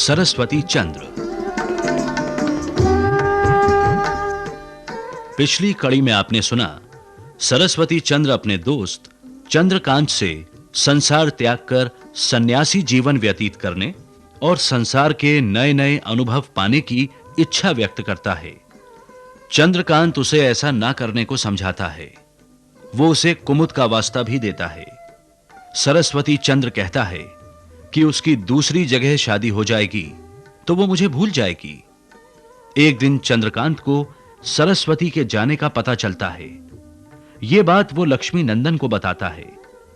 सरस्वती चंद्र। पिछली कड़ी में आपने सुना सरस्वती चंद्र अपने दोस्त चंद्रकांत से संसार त्याग कर सन्यासी जीवन व्यतीत करने और संसार के नए-नए अनुभव पाने की इच्छा व्यक्त करता है। चंद्रकांत उसे ऐसा ना करने को समझाता है। वो उसे कुमुद का वास्ता भी देता है। सरस्वती चंद्र कहता है कि उसकी दूसरी जगह शादी हो जाएगी तो वो मुझे भूल जाएगी। एक दिन चंद्रकांत को सरस्वती के जाने का पता चलता है। यह बात वो लक्ष्मी नंदन को बताता है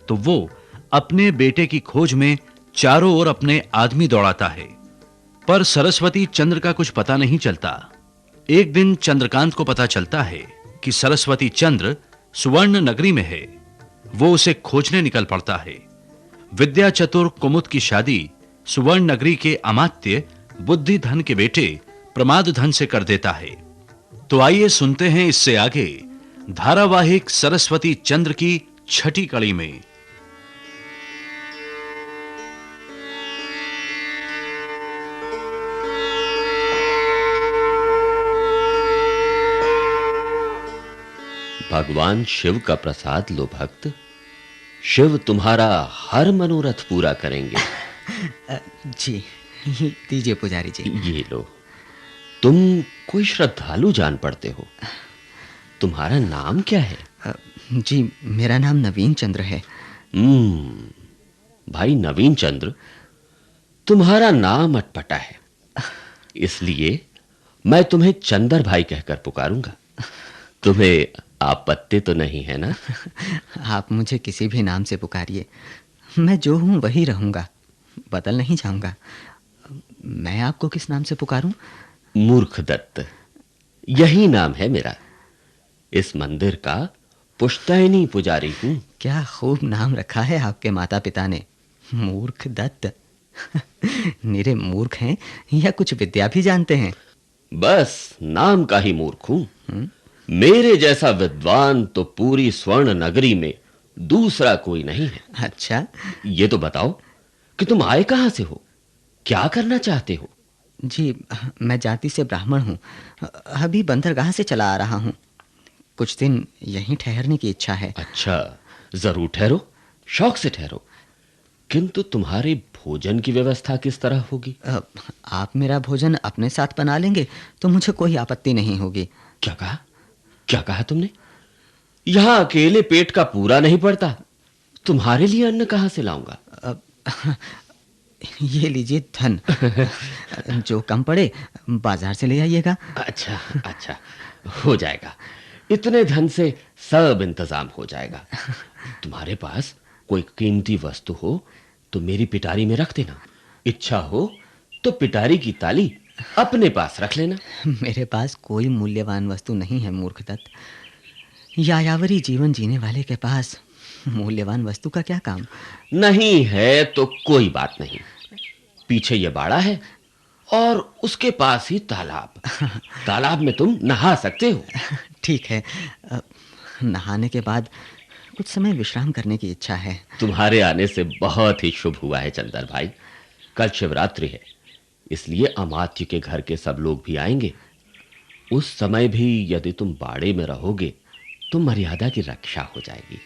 तो वो अपने बेटे की खोज में चारों ओर अपने आदमी दौड़ाता है, पर सरस्वती चंद्र का कुछ पता नहीं चलता। एक दिन चंद्रकांत को पता चलता है कि सरस्वती चंद्र सुवर्ण नगरी में है। वो उसे खोजने निकल पड़ता है। विद्या चतुर कुमुद की शादी सुवर्ण नगरी के अमात्य बुद्धिधन के बेटे प्रमादधन से कर देता है। तो आइए सुनते हैं इससे आगे धारावाहिक सरस्वती चंद्र की छठी कड़ी में। भगवान शिव का प्रसाद लो भक्त, शिव तुम्हारा हर मनोरथ पूरा करेंगे। जी दीजिए पुजारी जी। ये लो। तुम कोई श्रद्धालु जान पड़ते हो। तुम्हारा नाम क्या है? जी मेरा नाम नवीन चंद्र है। भाई नवीन चंद्र, तुम्हारा नाम अटपटा है, इसलिए मैं तुम्हें चंदर भाई कहकर पुकारूंगा। तुम्हें आपत्ति तो नहीं है ना? आप मुझे किसी भी नाम से पुकारिए, मैं जो हूं वही रहूंगा, बदल नहीं जाऊंगा। मैं आपको किस नाम से पुकारूं? मूर्ख दत्त, यही नाम है मेरा। इस मंदिर का पुश्तैनी पुजारी हूं। क्या खूब नाम रखा है आपके माता पिता ने, मूर्ख दत्त। निरे मूर्ख हैं या कुछ विद्या भी जानते हैं? बस नाम का ही मूर्ख हूं। मेरे जैसा विद्वान तो पूरी स्वर्ण नगरी में दूसरा कोई नहीं है। अच्छा, ये तो बताओ कि तुम आए कहां से हो, क्या करना चाहते हो? जी मैं जाति से ब्राह्मण हूं, अभी बंदरगाह से चला आ रहा हूं। कुछ दिन यहीं ठहरने की इच्छा है। अच्छा, जरूर ठहरो, शौक से ठहरो। किंतु तुम्हारे भोजन की व्यवस्था किस तरह होगी? आप मेरा भोजन अपने साथ बना लेंगे तो मुझे कोई आपत्ति नहीं होगी। क्या कहा? क्या कहा तुमने? यहां अकेले पेट का पूरा नहीं पड़ता, तुम्हारे लिए अन्न कहां से लाऊंगा? ये लीजिए धन, जो कम पड़े बाजार से ले आइएगा। अच्छा अच्छा, हो जाएगा। इतने धन से सब इंतजाम हो जाएगा। तुम्हारे पास कोई कीमती वस्तु हो तो मेरी पिटारी में रख देना। इच्छा हो तो पिटारी की ताली अपने पास रख लेना। मेरे पास कोई मूल्यवान वस्तु नहीं है मूर्ख दत्त। यायावरी जीवन जीने वाले के पास मूल्यवान वस्तु का क्या काम? नहीं है तो कोई बात नहीं। पीछे ये बाड़ा है और उसके पास ही तालाब। तालाब में तुम नहा सकते हो। ठीक है, नहाने के बाद कुछ समय विश्राम करने की इच्छा है। तुम्हारे आने से बहुत ही शुभ हुआ है चंदर भाई। कल शिवरात्रि है, इसलिए अमात्य के घर के सब लोग भी आएंगे। उस समय भी यदि तुम बाड़े में रहोगे तो मर्यादा की रक्षा हो जाएगी।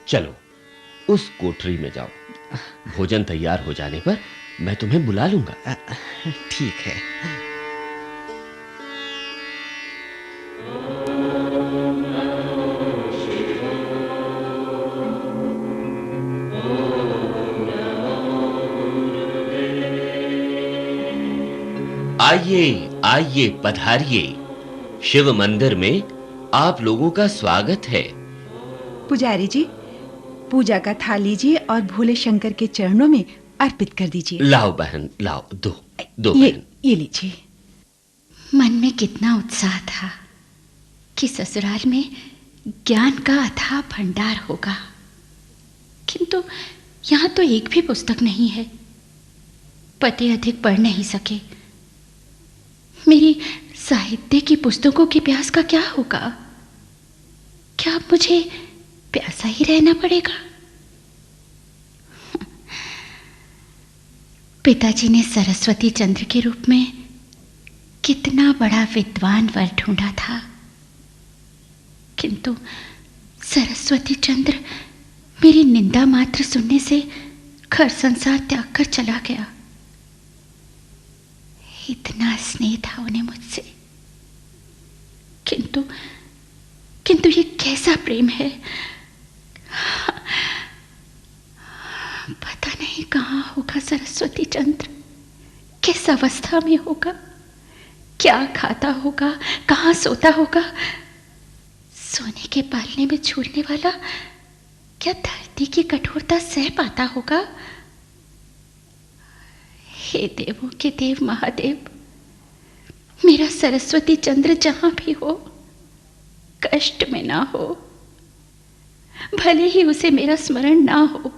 चलो उस कोठरी में जाओ। भोजन तैयार हो जाने पर मैं तुम्हें बुला लूंगा। ठीक है। आइए आइए पधारिए। शिव मंदिर में आप लोगों का स्वागत है। पुजारी जी, पूजा का थाल लीजिए और भोले शंकर के चरणों में अर्पित कर दीजिए। लाओ बहन, लाओ, दो ये लीजिए। मन में कितना उत्साह था कि ससुराल में ज्ञान का अथाह भंडार होगा, किंतु यहाँ तो एक भी पुस्तक नहीं है। पति अधिक पढ़ नहीं सके। मेरी साहित्य की पुस्तकों की प्यास का क्या होगा? क्या अब मुझे प्यासा ही रहना पड़ेगा? पिताजी ने सरस्वती चंद्र के रूप में कितना बड़ा विद्वान वर ढूंढा था, किंतु सरस्वती चंद्र मेरी निंदा मात्र सुनने से घर संसार त्याग कर चला गया। इतना स्नेह था उन्हें मुझसे, किंतु किंतु ये कैसा प्रेम है। पता नहीं कहाँ होगा सरस्वती चंद्र, किस अवस्था में होगा, क्या खाता होगा, कहाँ सोता होगा। सोने के पालने में झूलने वाला क्या धरती की कठोरता सह पाता होगा। हे देवों के देव महादेव, मेरा सरस्वती चंद्र जहां भी हो कष्ट में ना हो, भले ही उसे मेरा स्मरण ना हो,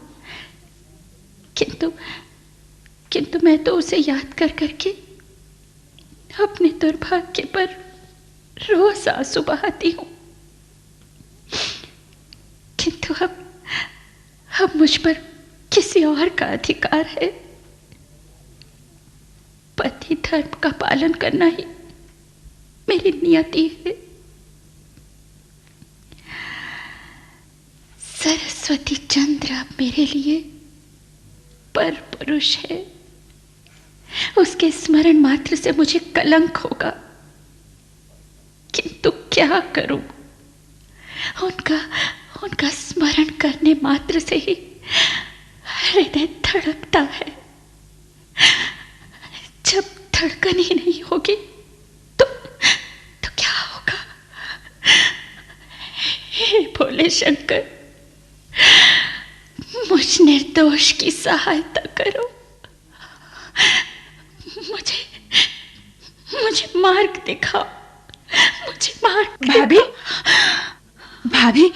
किंतु मैं तो उसे याद कर करके अपने दुर्भाग्य पर रोज आंसू बहाती हूं। किंतु अब मुझ पर किसी और का अधिकार है। पति धर्म का पालन करना ही मेरी नियति है। सरस्वती चंद्र अब मेरे लिए पर पुरुष है। उसके स्मरण मात्र से मुझे कलंक होगा, किंतु क्या करूं। उनका स्मरण करने मात्र से ही हृदय धड़कता है। जब धड़कन ही नहीं होगी तो क्या होगा। हे भोले शंकर, मुझ निर्दोष की सहायता करो। मुझे मार्ग दिखाओ, मुझे मार्ग। भाभी,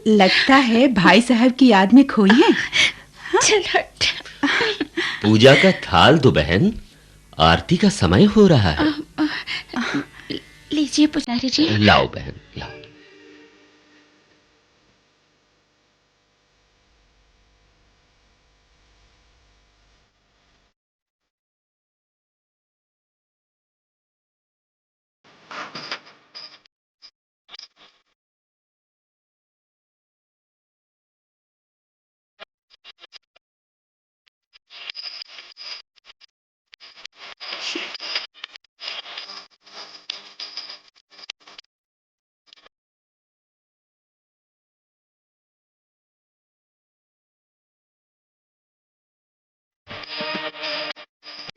लगता है भाई साहब की याद में खोई है। चल हट। पूजा का थाल दो बहन, आरती का समय हो रहा है। लीजिए पुजारी जी। लाओ बहन लाओ।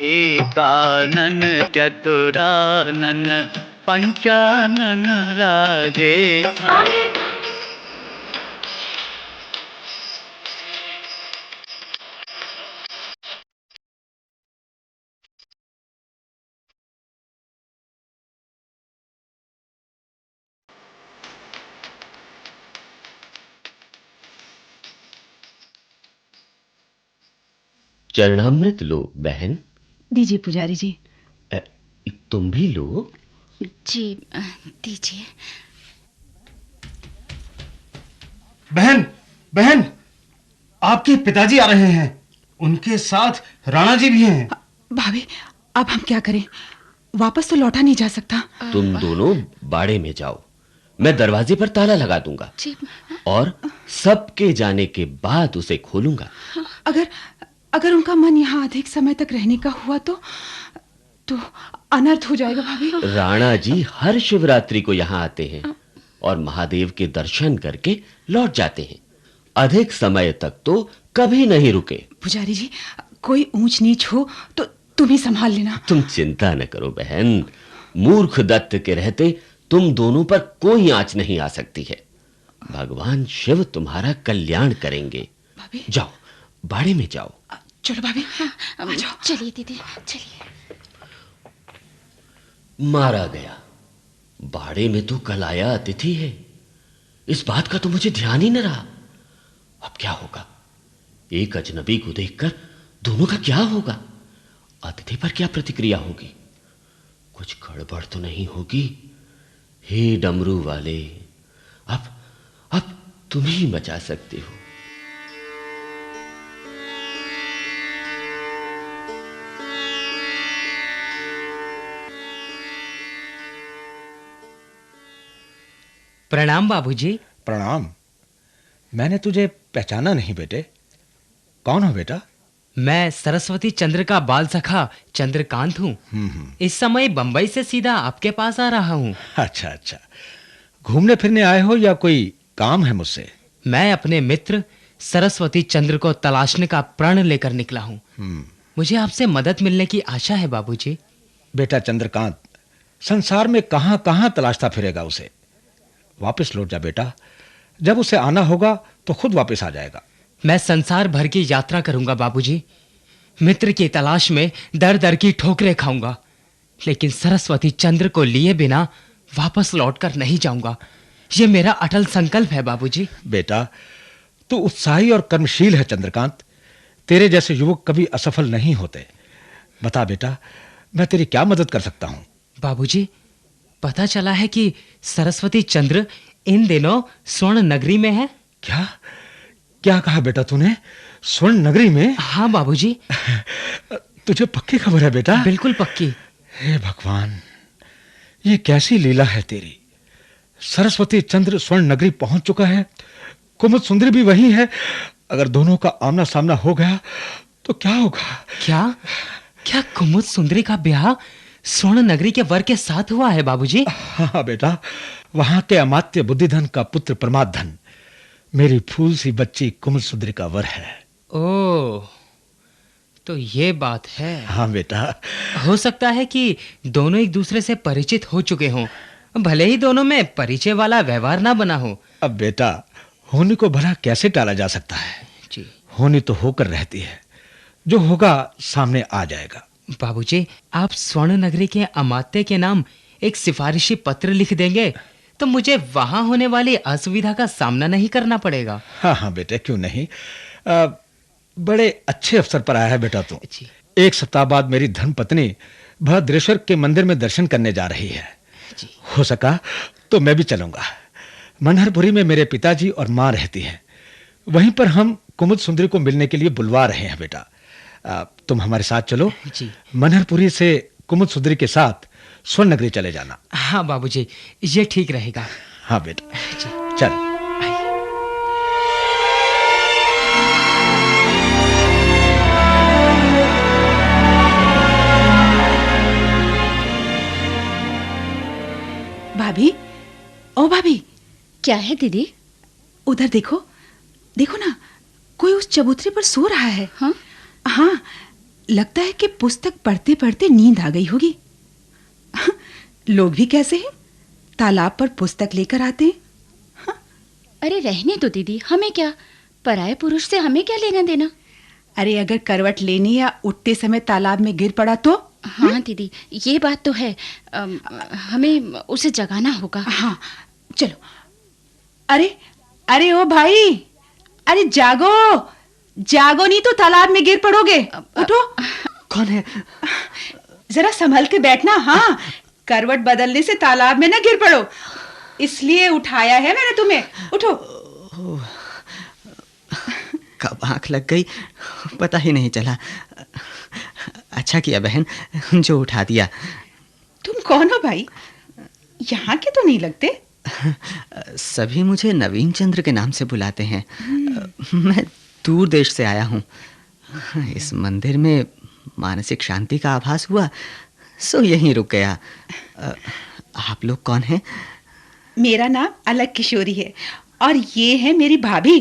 एकानन चतुरानन पंचानन राधे। चरणामृत लो बहन। दीजिए पुजारी जी। अ, तुम भी लो। जी दीजिए। बहन, बहन, आपके पिताजी आ रहे हैं। उनके साथ राणा जी भी हैं। भाभी, अब हम क्या करें? वापस तो लौटा नहीं जा सकता। तुम दोनों बाड़े में जाओ, मैं दरवाजे पर ताला लगा दूंगा जी। और सबके जाने के बाद उसे खोलूंगा। अगर उनका मन यहाँ अधिक समय तक रहने का हुआ तो अनर्थ हो जाएगा भाभी। राणा जी हर शिवरात्रि को यहाँ आते हैं और महादेव के दर्शन करके लौट जाते हैं। अधिक समय तक तो कभी नहीं रुके। पुजारी जी, कोई ऊंच नीच हो तो तुम ही संभाल लेना। तुम चिंता न करो बहन, मूर्ख दत्त के रहते तुम दोनों पर कोई आंच नहीं आ सकती है। भगवान शिव तुम्हारा कल्याण करेंगे। भाभी, जाओ, बाड़े में जाओ। चलो भाभी, आ जाओ। चलिए दीदी, चलिए। मारा गया। बाड़े में तो कल आया अतिथि है, इस बात का तो मुझे ध्यान ही न रहा। अब क्या होगा? एक अजनबी को देखकर दोनों का क्या होगा? अतिथि पर क्या प्रतिक्रिया होगी? कुछ गड़बड़ तो नहीं होगी? हे डमरू वाले, अब तुम ही बचा सकते हो। प्रणाम बाबूजी। प्रणाम। मैंने तुझे पहचाना नहीं बेटे। कौन हो बेटा? मैं सरस्वती चंद्र का बाल सखा चंद्रकांत हूँ। इस समय बंबई से सीधा आपके पास आ रहा हूँ। अच्छा अच्छा, घूमने फिरने आए हो या कोई काम है मुझसे? मैं अपने मित्र सरस्वती चंद्र को तलाशने का प्रण लेकर निकला हूँ। मुझे आपसे मदद मिलने की आशा है बाबूजी। बेटा चंद्रकांत, संसार में कहां-कहां तलाशता फिरेगा उसे। वापस लौट जा बेटा। जब उसे आना होगा तो खुद वापस आ जाएगा। मैं संसार भर की यात्रा करूंगा बाबूजी। मित्र की तलाश में दर-दर की ठोकरें खाऊंगा, लेकिन सरस्वती चंद्र को लिए बिना वापस लौटकर नहीं जाऊंगा। यह मेरा अटल संकल्प है बाबूजी। बेटा, तू उत्साही और कर्मशील है चंद्रकांत। तेरे जैसे युवक कभी असफल नहीं होते। बता बेटा, मैं तेरी क्या मदद कर सकता हूं? बाबूजी, पता चला है कि सरस्वती चंद्र इन दिनों स्वर्ण नगरी में है। क्या क्या कहा बेटा तूने? स्वर्ण नगरी में? हाँ बाबूजी। तुझे पक्की खबर है बेटा? बिल्कुल पक्की। हे भगवान, ये कैसी लीला है तेरी। सरस्वती चंद्र स्वर्ण नगरी पहुंच चुका है, कुमुद सुंदरी भी वही है। अगर दोनों का आमना सामना हो गया तो क्या होगा? क्या क्या कुमुद सुंदरी का ब्याह स्वर्ण नगरी के वर के साथ हुआ है बाबूजी? हाँ बेटा, वहां के अमात्य बुद्धिधन का पुत्र प्रमादधन मेरी फूल सी बच्ची कुमुद सुंदरी का वर है। ओह, तो ये बात है। हाँ बेटा। हो सकता है कि दोनों एक दूसरे से परिचित हो चुके हों, भले ही दोनों में परिचय वाला व्यवहार ना बना हो। अब बेटा, होने को भला कैसे टाला जा सकता है? जी, होनी तो होकर रहती है। जो होगा सामने आ जाएगा। बाबूजी, आप स्वर्ण नगरी के अमात्य के नाम एक सिफारिशी पत्र लिख देंगे तो मुझे वहां होने वाली असुविधा का सामना नहीं करना पड़ेगा। हाँ हाँ बेटे, क्यों नहीं। बड़े अच्छे अवसर पर आया है बेटा तू। एक सप्ताह बाद मेरी धर्मपत्नी भद्रेश्वर के मंदिर में दर्शन करने जा रही है। हो सका तो मैं भी चलूंगा। मनहरपुरी में मेरे पिताजी और माँ रहती हैं। वहीं पर हम कुमुद सुंदरी को मिलने के लिए बुलवा रहे हैं बेटा। तुम हमारे साथ चलो। जी। मनहरपुरी से कुमुद सुंदरी के साथ स्वर्ण नगरी चले जाना। हाँ बाबूजी, ये ठीक रहेगा। हाँ बेटा, चल। भाभी, ओ भाभी। क्या है दीदी? उधर देखो, देखो ना, कोई उस चबूतरे पर सो रहा है। हाँ? हाँ, लगता है कि पुस्तक पढ़ते पढ़ते नींद आ गई होगी। लोग भी कैसे हैं, तालाब पर पुस्तक लेकर आते हैं। हाँ? अरे रहने दो दीदी, हमें क्या, पराये पुरुष से हमें क्या लेना देना। अरे अगर करवट लेने या उठते समय तालाब में गिर पड़ा तो? हाँ दीदी, ये बात तो है। हमें उसे जगाना होगा। हाँ चलो। अरे अरे ओ भाई, अरे जागो जागो, नहीं तो तालाब में गिर पड़ोगे। उठो। कौन है? जरा संभल के बैठना। हाँ, करवट बदलने से तालाब में ना गिर पड़ो, इसलिए उठाया है मैंने तुम्हें। उठो। कब आंख लग गई पता ही नहीं चला। अच्छा किया बहन जो उठा दिया। तुम कौन हो भाई? यहाँ के तो नहीं लगते। सभी मुझे नवीन चंद्र के नाम से बुलाते हैं। मैं दूर देश से आया हूँ। इस मंदिर में मानसिक शांति का आभास हुआ, सो यहीं रुक गया। आप लोग कौन हैं? मेरा नाम अलग किशोरी है और ये है मेरी भाभी।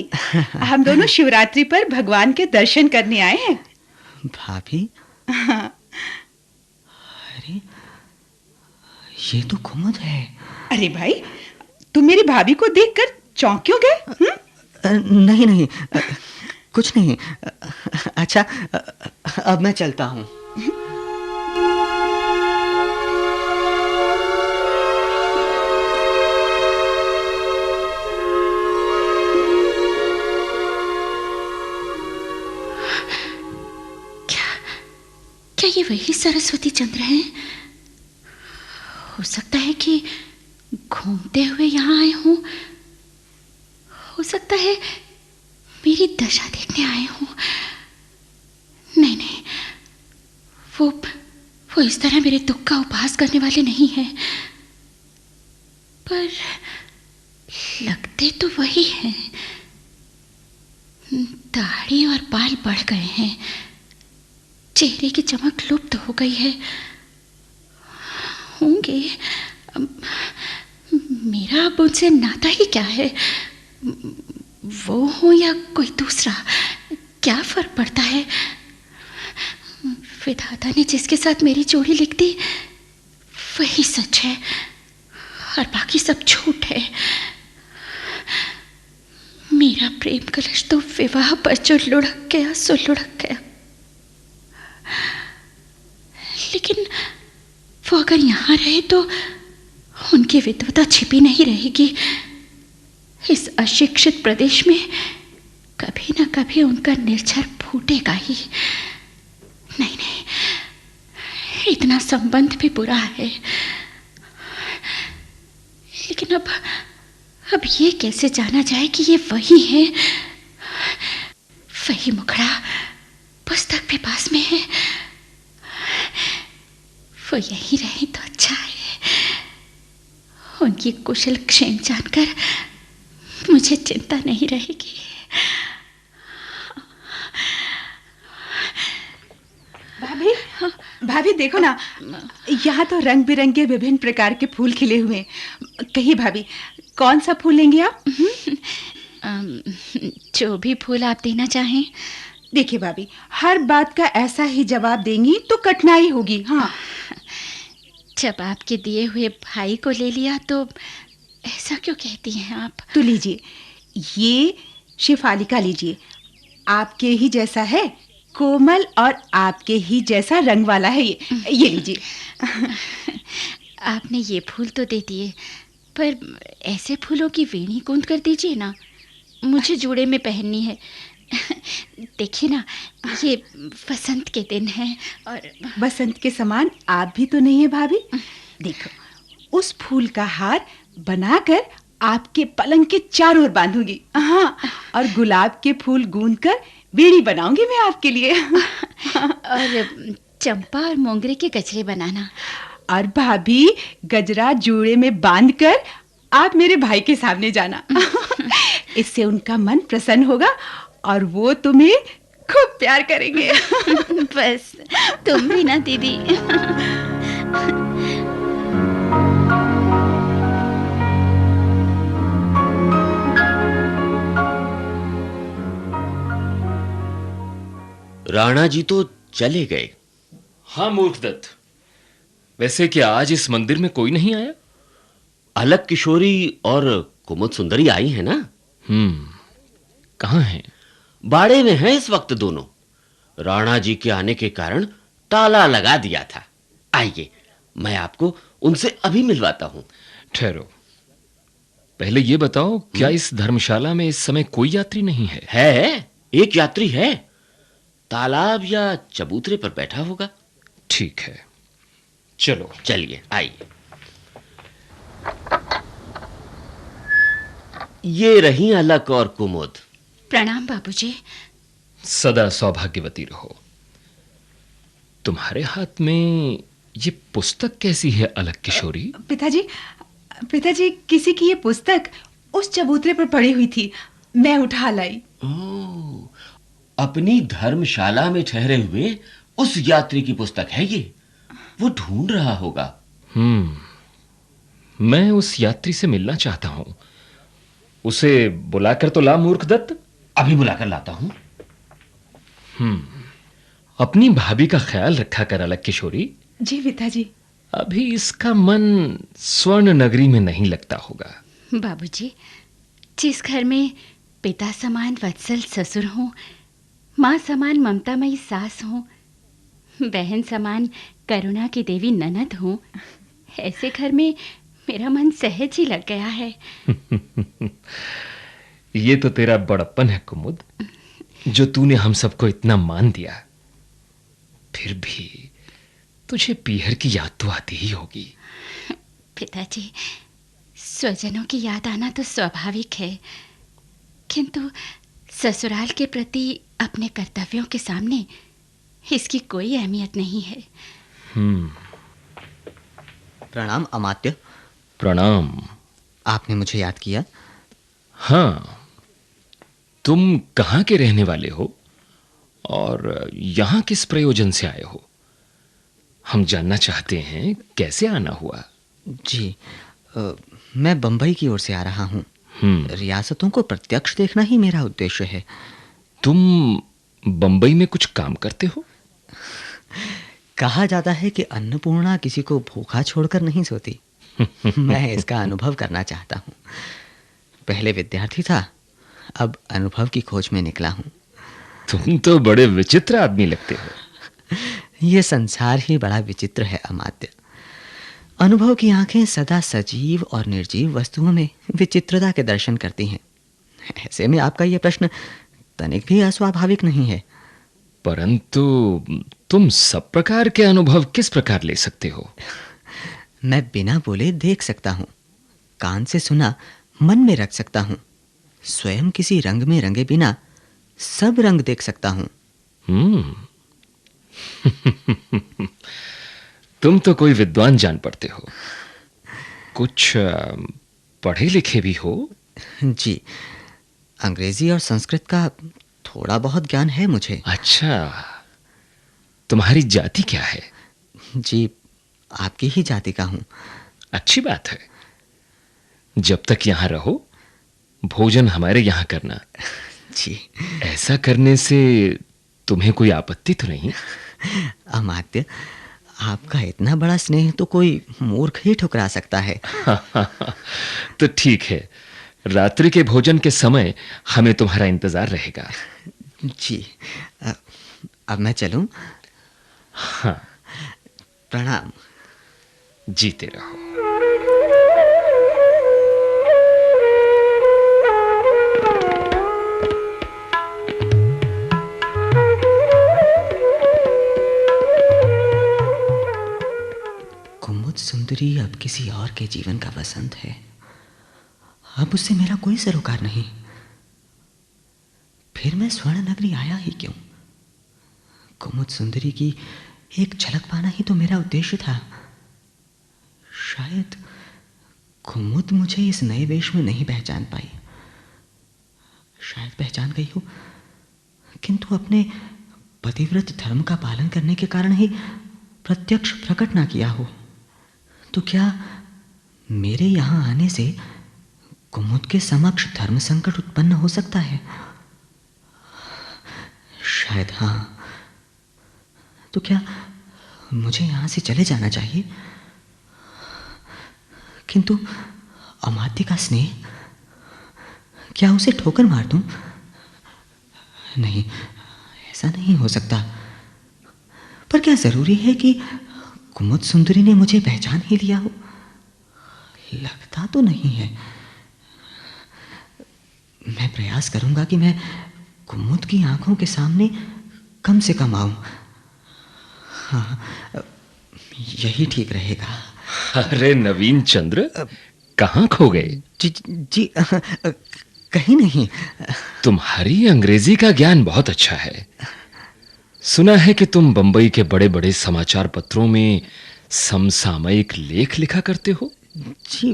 हम दोनों शिवरात्रि पर भगवान के दर्शन करने आए हैं। भाभी? हाँ। अरे ये तो कुमुद है। अरे भाई, तुम मेरी भाभी को देखकर चौंक क्यों गए? नहीं नहीं, कुछ नहीं। अच्छा, अब मैं चलता हूँ। क्या ये वही सरस्वती चंद्र हैं? हो सकता है कि घूमते हुए यहाँ आए हों। हो सकता है मेरी दशा देखने आए हों। नहीं नहीं, वो इस तरह मेरे दुख का उपहास करने वाले नहीं हैं। लगते तो वही हैं। दाढ़ी और बाल बढ़ गए हैं, चेहरे की चमक लुप्त हो गई है। होंगे, मेरा अब उनसे नाता ही क्या है? वो हो या कोई दूसरा, क्या फर्क पड़ता है? विधाता ने जिसके साथ मेरी जोड़ी लिख दी वही सच है और बाकी सब झूठ है। मेरा प्रेम कलश तो विवाह पर जो लुढ़क गया सो लुढ़क गया। लेकिन वो अगर यहाँ रहे तो उनकी विधवता छिपी नहीं रहेगी। इस अशिक्षित प्रदेश में कभी ना कभी उनका निर्झर फूटेगा ही। नहीं नहीं, इतना संबंध भी बुरा है। लेकिन अब ये कैसे जाना जाए कि ये वही है? वही मुखड़ा, पुस्तक भी पास में है। वो यही रहे तो अच्छा है। उनकी कुशल क्षेम जानकर मुझे चिंता नहीं रहेगी। भाभी, भाभी देखो ना, यहाँ तो रंग बिरंगे विभिन्न प्रकार के फूल खिले हुए हैं। कहिए भाभी, कौन सा फूल लेंगे आप? जो भी फूल आप देना चाहें। देखिए भाभी, हर बात का ऐसा ही जवाब देंगी तो कठिनाई होगी। हाँ, जब आपके दिए हुए भाई को ले लिया तो ऐसा क्यों कहती हैं आप? तो लीजिए, ये शिफालिका लीजिए, आपके ही जैसा है, कोमल और आपके ही जैसा रंग वाला है। ये लीजिए। आपने ये फूल तो दे दिए, पर ऐसे फूलों की वेणी गूंथ कर दीजिए ना, मुझे जूड़े में पहननी है। देखिए ना, ये बसंत के दिन है और बसंत के समान आप भी तो नहीं है भाभी। देखो, उस फूल का हार बनाकर आपके पलंग के चारों ओर बांधूंगी। हाँ, और गुलाब के फूल गूंथकर बेड़ी बनाऊंगी मैं आपके लिए। और चंपा और मोंगरे के गजरे बनाना। और भाभी, गजरा जूड़े में बांधकर आप मेरे भाई के सामने जाना। इससे उनका मन प्रसन्न होगा और वो तुम्हें खूब प्यार करेंगे। बस तुम भी ना दीदी। राणा जी तो चले गए। हाँ मूर्खदत्त, वैसे क्या आज इस मंदिर में कोई नहीं आया? अलक किशोरी और कुमुद सुंदरी आई है ना? कहाँ हैं? बाड़े में हैं इस वक्त दोनों। राणा जी के आने के कारण ताला लगा दिया था। आइए, मैं आपको उनसे अभी मिलवाता हूं। ठहरो, पहले ये बताओ, क्या इस धर्मशाला में इस समय कोई यात्री नहीं है? है, एक यात्री है, तालाब या चबूतरे पर बैठा होगा। ठीक है, चलो चलिए, आइए। ये रही अलक और कुमुद। प्रणाम बाबूजी। सदा सौभाग्यवती रहो। तुम्हारे हाथ में ये पुस्तक कैसी है अलक किशोरी? पिताजी, किसी की ये पुस्तक उस चबूतरे पर पड़ी हुई थी, मैं उठा लाई। अपनी धर्मशाला में ठहरे हुए उस यात्री की पुस्तक है ये। वो ढूंढ रहा होगा। मैं उस यात्री से मिलना चाहता हूं। उसे बुलाकर तो ला मूर्खदत्त। अभी बुलाकर लाता हूं। अपनी भाभी का ख्याल रखा कर अलक किशोरी। जी पिताजी। अभी इसका मन स्वर्ण नगरी में नहीं लगता होगा। बाबूजी, जिस घर में पिता समान वत्सल ससुर हो, माँ समान ममतामयी सास हो, बहन समान करुणा की देवी ननद हो, ऐसे घर में मेरा मन सहज ही लग गया है। ये तो तेरा बड़प्पन है कुमुद, जो तूने हम सबको इतना मान दिया। फिर भी तुझे पीहर की याद तो आती ही होगी। पिताजी, स्वजनों की याद आना तो स्वाभाविक है, किंतु ससुराल के प्रति अपने कर्तव्यों के सामने इसकी कोई अहमियत नहीं है। प्रणाम अमात्य। प्रणाम। आपने मुझे याद किया? हाँ, तुम कहाँ के रहने वाले हो और यहां किस प्रयोजन से आए हो? हम जानना चाहते हैं कैसे आना हुआ। जी, मैं बंबई की ओर से आ रहा हूँ। रियासतों को प्रत्यक्ष देखना ही मेरा उद्देश्य है। तुम बंबई में कुछ काम करते हो? कहा जाता है कि अन्नपूर्णा किसी को भूखा छोड़कर नहीं सोती। मैं इसका अनुभव करना चाहता हूँ। पहले विद्यार्थी था, अब अनुभव की खोज में निकला हूँ। तुम तो बड़े विचित्र आदमी लगते हो। ये संसार ही बड़ा विचित्र है अमात्य। अनुभव की आंखें सदा सजीव और निर्जीव वस्तुओं में विचित्रता के दर्शन करती हैं। ऐसे में आपका यह प्रश्न तनिक भी अस्वाभाविक नहीं है। परंतु तुम सब प्रकार के अनुभव किस प्रकार ले सकते हो? मैं बिना बोले देख सकता हूँ, कान से सुना मन में रख सकता हूँ, स्वयं किसी रंग में रंगे बिना सब रंग देख सकता हूँ। तुम तो कोई विद्वान जान पड़ते हो। कुछ पढ़े लिखे भी हो? जी, अंग्रेजी और संस्कृत का थोड़ा बहुत ज्ञान है मुझे। अच्छा, तुम्हारी जाति क्या है? जी, आपकी ही जाति का हूँ। अच्छी बात है। जब तक यहाँ रहो, भोजन हमारे यहाँ करना। जी, ऐसा करने से तुम्हें कोई आपत्ति तो नहीं? अमात्य, आपका इतना बड़ा स्नेह तो कोई मूर्ख ही ठुकरा सकता है। तो ठीक है, रात्रि के भोजन के समय हमें तुम्हारा इंतजार रहेगा। जी, अब मैं चलूं? हाँ। प्रणाम। जीते रहो। कुमुद सुंदरी अब किसी और के जीवन का वसंत है। अब उससे मेरा कोई सरोकार नहीं। फिर मैं स्वर्ण नगरी आया ही क्यों? कुमुद सुंदरी की एक झलक पाना ही तो मेरा उद्देश्य था। शायद कुमुद मुझे इस नए वेश में नहीं पहचान पाई। शायद पहचान गई हो, किंतु अपने पतिव्रत धर्म का पालन करने के कारण ही प्रत्यक्ष प्रकट ना किया हो। तो क्या मेरे यहाँ आने से कुमुद के समक्ष धर्म संकट उत्पन्न हो सकता है? शायद हाँ। तो क्या मुझे यहाँ से चले जाना चाहिए? किंतु अमात्य का स्नेह, क्या उसे ठोकर मार दूं? नहीं, ऐसा नहीं हो सकता। पर क्या जरूरी है कि कुमुद सुंदरी ने मुझे पहचान ही लिया हो? लगता तो नहीं है। मैं प्रयास करूंगा कि मैं कुमुद की आंखों के सामने कम से कम आऊं। हाँ, यही ठीक रहेगा। अरे नवीन चंद्र, कहाँ खो गए? जी, कहीं नहीं। तुम्हारी अंग्रेजी का ज्ञान बहुत अच्छा है। सुना है कि तुम बंबई के बड़े-बड़े समाचार पत्रों में समसामयिक लेख लिखा करते हो। जी,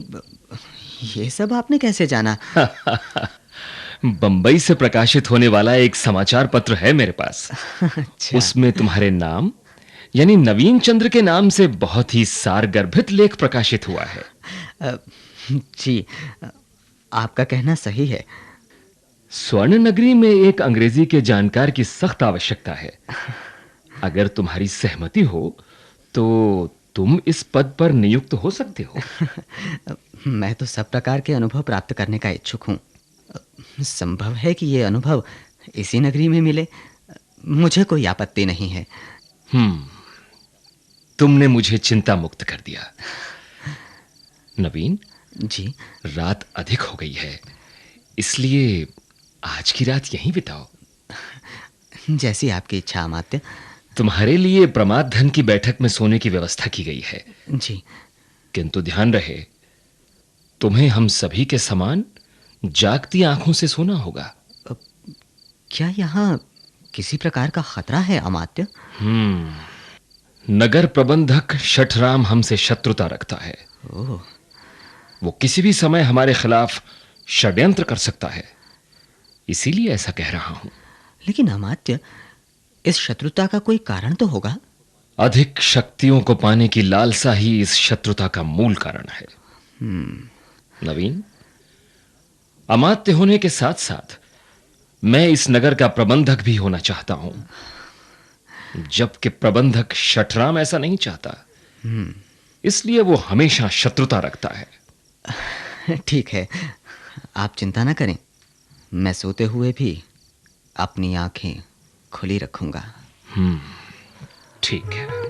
ये सब आपने कैसे जाना? बंबई से प्रकाशित होने वाला एक समाचार पत्र है मेरे पास। अच्छा। उसमें तुम्हारे नाम यानी नवीन चंद्र के नाम से बहुत ही सारगर्भित लेख प्रकाशित हुआ है। जी, आपका कहना सही है। स्वर्ण नगरी में एक अंग्रेजी के जानकार की सख्त आवश्यकता है। अगर तुम्हारी सहमति हो तो तुम इस पद पर नियुक्त हो सकते हो। मैं तो सब प्रकार के अनुभव प्राप्त करने का इच्छुक हूँ। संभव है कि ये अनुभव इसी नगरी में मिले। मुझे कोई आपत्ति नहीं है। तुमने मुझे चिंता मुक्त कर दिया। नवीन जी, रात अधिक हो गई है, इसलिए आज की रात यहीं बिताओ। जैसी आपकी इच्छा अमात्य। तुम्हारे लिए प्रमाद धन की बैठक में सोने की व्यवस्था की गई है। जी, किंतु ध्यान रहे, तुम्हें हम सभी के समान जागती आंखों से सोना होगा। क्या यहाँ किसी प्रकार का खतरा है अमात्य? नगर प्रबंधक शठराम हमसे शत्रुता रखता है। ओह, वो किसी भी समय हमारे खिलाफ षड्यंत्र कर सकता है, इसीलिए ऐसा कह रहा हूं। लेकिन अमात्य, इस शत्रुता का कोई कारण तो होगा। अधिक शक्तियों को पाने की लालसा ही इस शत्रुता का मूल कारण है। नवीन, अमात्य होने के साथ साथ मैं इस नगर का प्रबंधक भी होना चाहता हूं, जबकि प्रबंधक शठराम ऐसा नहीं चाहता। इसलिए वो हमेशा शत्रुता रखता है। ठीक है, आप चिंता ना करें, मैं सोते हुए भी अपनी आंखें खुली रखूंगा। ठीक है।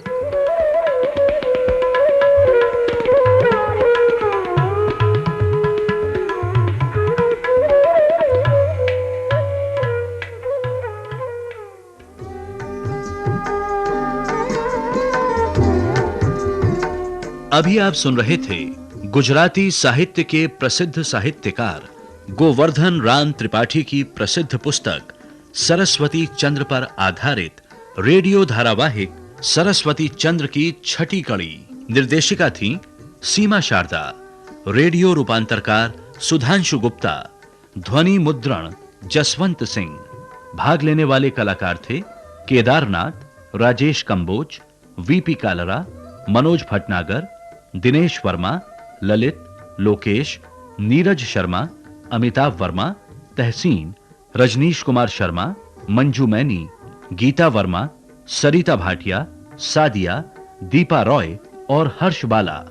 अभी आप सुन रहे थे गुजराती साहित्य के प्रसिद्ध साहित्यकार गोवर्धन राम त्रिपाठी की प्रसिद्ध पुस्तक सरस्वती चंद्र पर आधारित रेडियो धारावाहिक सरस्वती चंद्र की छठी कड़ी। निर्देशिका थी सीमा शारदा, रेडियो रूपांतरकार सुधांशु गुप्ता, ध्वनि मुद्रण जसवंत सिंह। भाग लेने वाले कलाकार थे केदारनाथ, राजेश कंबोज, वीपी कालरा, मनोज भटनागर, दिनेश वर्मा, ललित, लोकेश, नीरज शर्मा, अमिताभ वर्मा, तहसीन, रजनीश कुमार शर्मा, मंजू मैनी, गीता वर्मा, सरिता भाटिया, सादिया, दीपा रॉय और हर्ष बाला।